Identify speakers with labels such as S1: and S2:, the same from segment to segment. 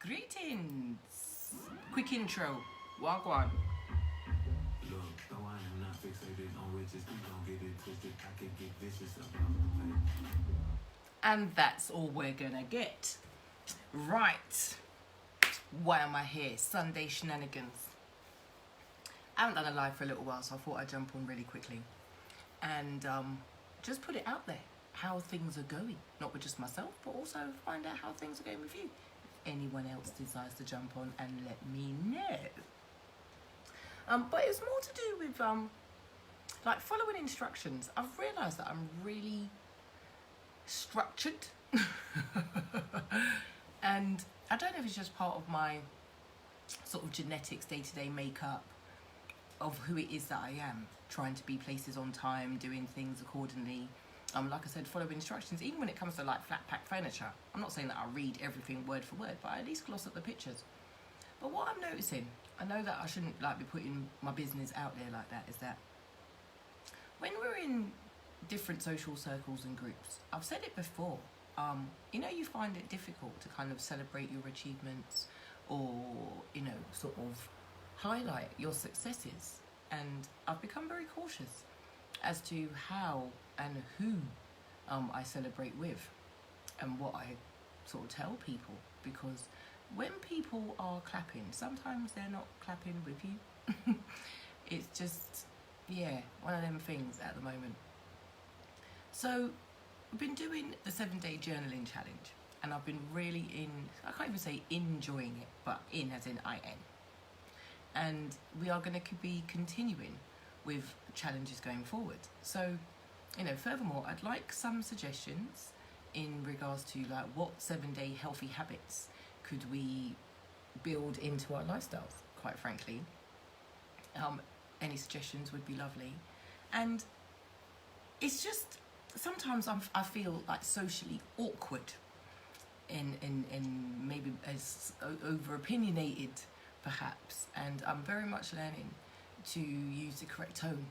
S1: Greetings. Quick intro. Wagwan.
S2: Look, though I am not fixated on riches, please don't get it twisted. I could get vicious about
S1: And that's all we're gonna get. Right. Why am I here? Sunday Shenanigans. I haven't done a live for a little while, so I thought I'd jump on really quickly and just put it out there how things are going. Not with just myself, but also find out how things are going with you. If anyone else decides to jump on and let me know. But it's more to do with like following instructions. I've realised that I'm really structured and I don't know if it's just part of my sort of genetics, day-to-day makeup of who it is that I am, trying to be places on time, doing things accordingly. Like I said, following instructions, even when it comes to like flat pack furniture. I'm not saying that I read everything word for word, but I at least gloss at the pictures. But what I'm noticing, I know that I shouldn't like be putting my business out there like that, is that when we're in different social circles and groups, I've said it before, you find it difficult to kind of celebrate your achievements or, sort of highlight your successes. And I've become very cautious as to how and who I celebrate with and what I sort of tell people, because when people are clapping, sometimes they're not clapping with you. It's just, one of them things at the moment. So I've been doing the 7-day journaling challenge, and I've been really I can't even say enjoying it, but in as in I-N. And we are going to be continuing with challenges going forward. So, furthermore, I'd like some suggestions in regards to like what 7-day healthy habits could we build into our lifestyles, quite frankly. Any suggestions would be lovely. And it's just, sometimes I feel like socially awkward and maybe as over opinionated perhaps, and I'm very much learning to use the correct tone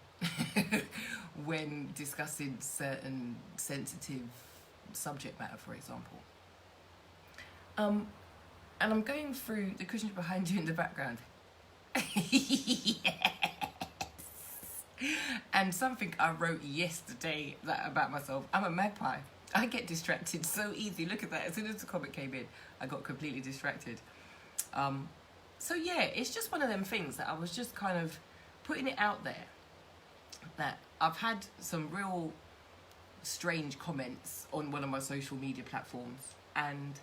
S1: when discussing certain sensitive subject matter, for example. And I'm going through the cushions behind you in the background. Yes. And something I wrote yesterday about myself. I'm a magpie. I get distracted so easy. Look at that. As soon as the comment came in, I got completely distracted. So it's just one of them things that I was just kind of putting it out there, that I've had some real strange comments on one of my social media platforms, and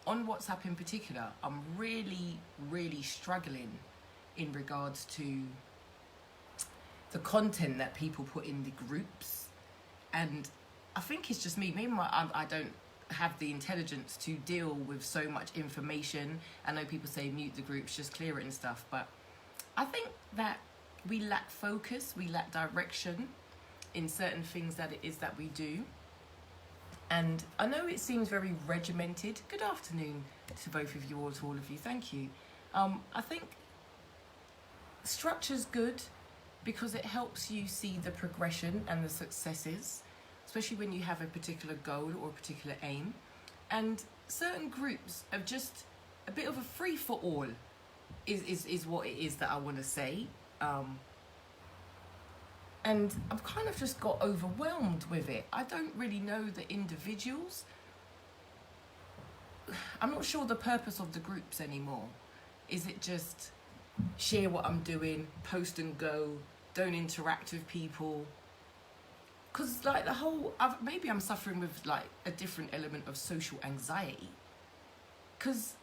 S1: on WhatsApp in particular, I'm really, really struggling in regards to the content that people put in the groups. And I think it's just me. Maybe I don't have the intelligence to deal with so much information. I know people say mute the groups, just clear it and stuff, but I think that we lack focus, we lack direction in certain things that it is that we do. And I know it seems very regimented. Good afternoon to both of you, or to all of you, thank you. I think structure's good because it helps you see the progression and the successes, especially when you have a particular goal or a particular aim. And certain groups are just a bit of a free-for-all is what it is that I want to say. And I've kind of just got overwhelmed with it. I don't really know the individuals. I'm not sure the purpose of the groups anymore. Is it just share what I'm doing, post and go, don't interact with people? Because like maybe I'm suffering with like a different element of social anxiety. Because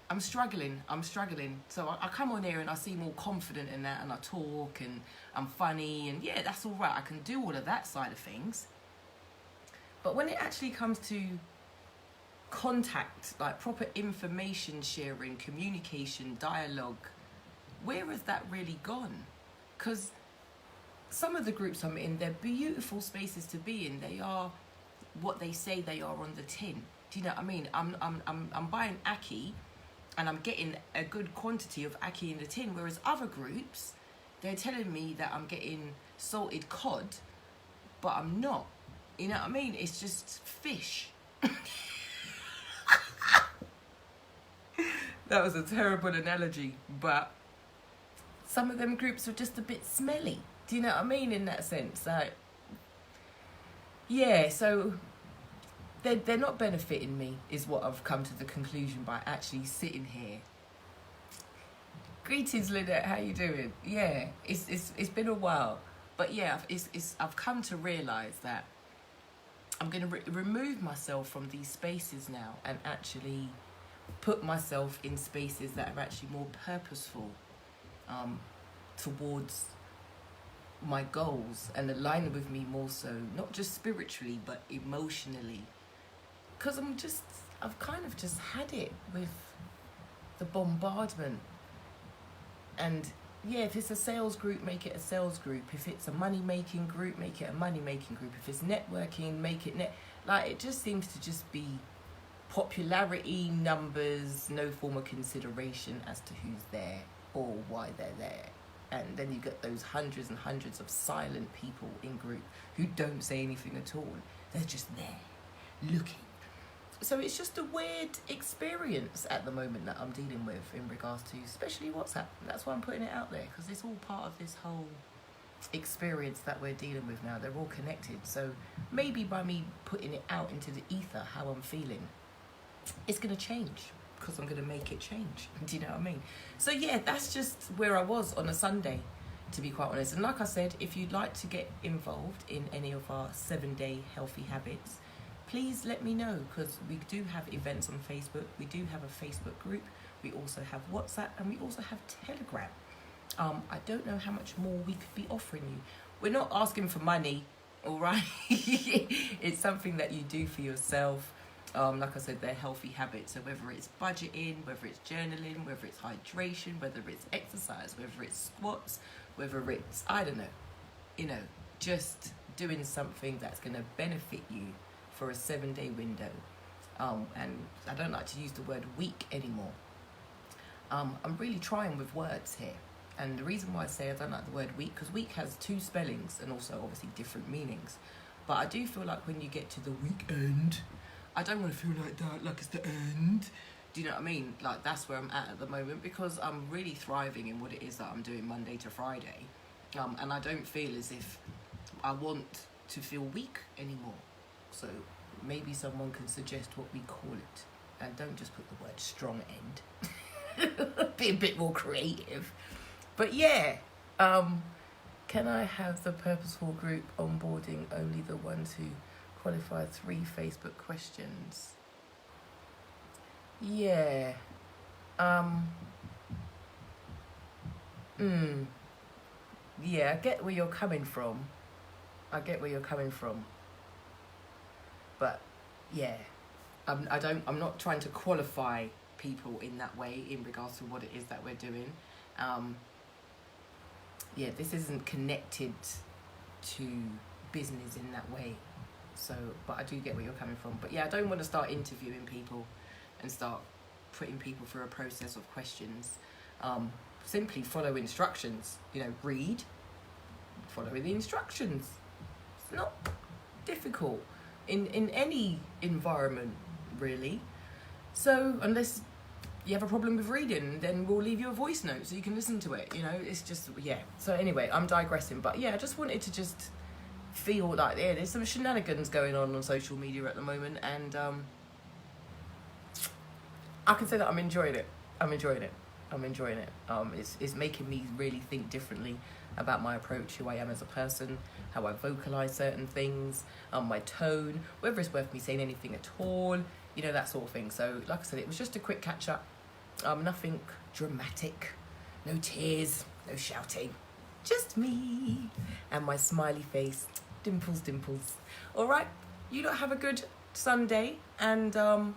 S1: I'm struggling. So I come on here and I seem more confident in that, and I talk and I'm funny, and that's all right. I can do all of that side of things. But when it actually comes to contact, like proper information sharing, communication, dialogue, where has that really gone? Because some of the groups I'm in, they're beautiful spaces to be in. They are what they say they are on the tin. Do you know what I mean? I'm buying ackee, and I'm getting a good quantity of ackee in the tin, whereas other groups, they're telling me that I'm getting salted cod, but I'm not. You know what I mean? It's just fish. That was a terrible analogy, but some of them groups are just a bit smelly. Do you know what I mean in that sense? Like, yeah, so they're not benefiting me, is what I've come to the conclusion by actually sitting here. Greetings, Lynette. How you doing? Yeah, it's been a while, but yeah, I've come to realise that I'm going to remove myself from these spaces now and actually put myself in spaces that are actually more purposeful towards my goals and align with me more so, not just spiritually but emotionally, because I've kind of just had it with the bombardment. And yeah, if it's a sales group, make it a sales group. If it's a money-making group, make it a money-making group. If it's networking, make it like, it just seems to just be popularity, numbers, no form of consideration as to who's there or why they're there. And then you get those hundreds and hundreds of silent people in group who don't say anything at all. They're just there, looking. So it's just a weird experience at the moment that I'm dealing with in regards to, especially WhatsApp. That's why I'm putting it out there, because it's all part of this whole experience that we're dealing with now. They're all connected. So maybe by me putting it out into the ether, how I'm feeling, it's going to change, because I'm going to make it change. Do you know what I mean? So yeah, that's just where I was on a Sunday, to be quite honest. And like I said, if you'd like to get involved in any of our 7-day healthy habits, please let me know, because we do have events on Facebook. We do have a Facebook group. We also have WhatsApp, and we also have Telegram. I don't know how much more we could be offering you. We're not asking for money, all right? It's something that you do for yourself. Like I said, they're healthy habits. So whether it's budgeting, whether it's journaling, whether it's hydration, whether it's exercise, whether it's squats, whether it's, I don't know, just doing something that's going to benefit you for a 7-day window. And I don't like to use the word week anymore. I'm really trying with words here. And the reason why I say I don't like the word week, because week has 2 spellings and also obviously different meanings. But I do feel like when you get to the weekend, I don't want to feel like that, like it's the end. Do you know what I mean? Like, that's where I'm at the moment, because I'm really thriving in what it is that I'm doing Monday to Friday. And I don't feel as if I want to feel weak anymore. So maybe someone can suggest what we call it. And don't just put the word strong end. Be a bit more creative. But yeah, can I have the purposeful group onboarding only the ones who qualify 3 Facebook questions? Yeah. Yeah, I get where you're coming from. But yeah, I'm not trying to qualify people in that way in regards to what it is that we're doing. Yeah, this isn't connected to business in that way. So, but I do get where you're coming from. But yeah, I don't want to start interviewing people and start putting people through a process of questions. Simply follow instructions. Read, follow the instructions. It's not difficult in any environment, really. So unless you have a problem with reading, then we'll leave you a voice note so you can listen to it. It's just, yeah. So anyway, I'm digressing. But yeah, I just wanted to just feel like, yeah, there's some shenanigans going on social media at the moment, and I can say that I'm enjoying it. It's making me really think differently about my approach, who I am as a person, how I vocalize certain things, my tone, whether it's worth me saying anything at all, that sort of thing. So like I said, it was just a quick catch up. Nothing dramatic, no tears, no shouting, just me and my smiley face, dimples. All right, you lot have a good Sunday, and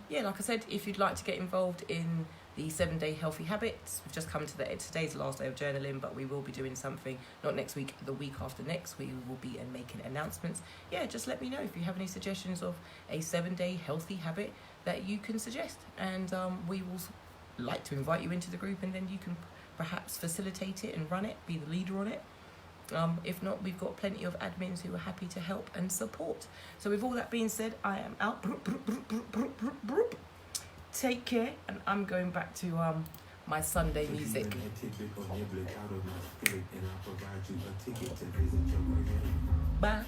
S1: yeah, like I said, if you'd like to get involved in the 7-day healthy habits, we've just come to today's the last day of journaling, but we will be doing something, not next week, the week after next. We will be making announcements. Yeah, just let me know if you have any suggestions of a 7-day healthy habit that you can suggest, and we will like to invite you into the group, and then you can perhaps facilitate it and run it, be the leader on it. If not, we've got plenty of admins who are happy to help and support. So with all that being said, I am out. take care, and I'm going back to my Sunday music. Bye.